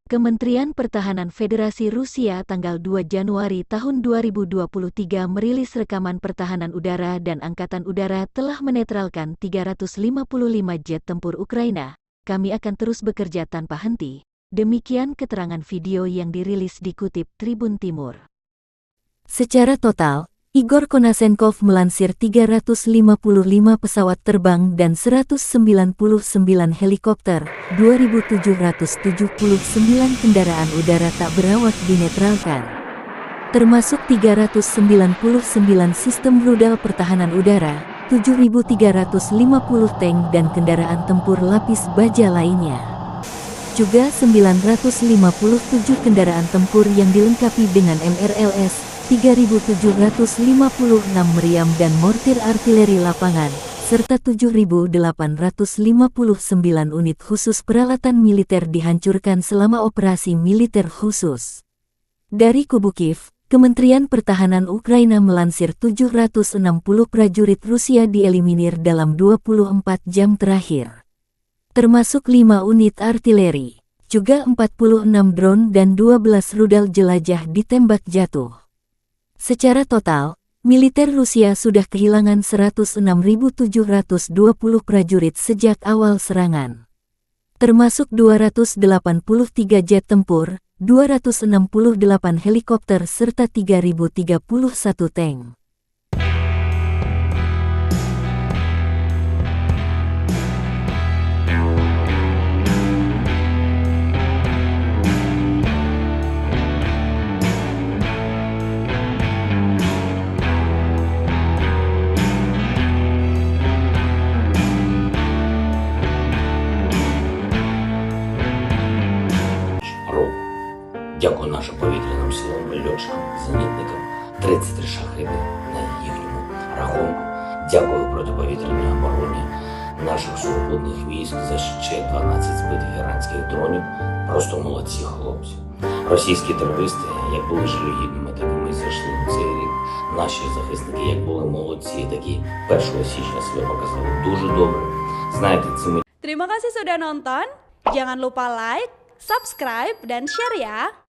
Kementerian Pertahanan Federasi Rusia tanggal 2 Januari tahun 2023 merilis rekaman pertahanan udara dan Angkatan Udara telah menetralkan 355 jet tempur Ukraina. Kami akan terus bekerja tanpa henti. Demikian keterangan video yang dirilis dikutip Tribun Timur. Secara total, Igor Konasenkov melansir 355 pesawat terbang dan 199 helikopter, 2.779 kendaraan udara tak berawak dinetralkan. Termasuk 399 sistem rudal pertahanan udara, 7.350 tank dan kendaraan tempur lapis baja lainnya. Juga 957 kendaraan tempur yang dilengkapi dengan MRLS, 3.756 meriam dan mortir artileri lapangan, serta 7.859 unit khusus peralatan militer dihancurkan selama operasi militer khusus. Dari kubu Kiev, Kementerian Pertahanan Ukraina melansir 760 prajurit Rusia dieliminir dalam 24 jam terakhir. Termasuk 5 unit artileri, juga 46 drone dan 12 rudal jelajah ditembak jatuh. Secara total, militer Rusia sudah kehilangan 106.720 prajurit sejak awal serangan. Termasuk 283 jet tempur, 268 helikopter serta 3.031 tank. Дякую нашим повітряним силам, льотчикам, зенітникам, 33 шахеди на їхньому рахунку. Дякую протиповітряній обороні наших сухопутних військ за ще 12 збитих іранських дронів. Просто молодці хлопці. Російські терористи, як були жалюгідними, так і ми зайшли в цей рік. Наші захисники, як були молодці, так і 1 січня себе показали дуже добре. Знаєте, цими... Terima kasih sudah nonton. Jangan lupa like, subscribe, dan share ya.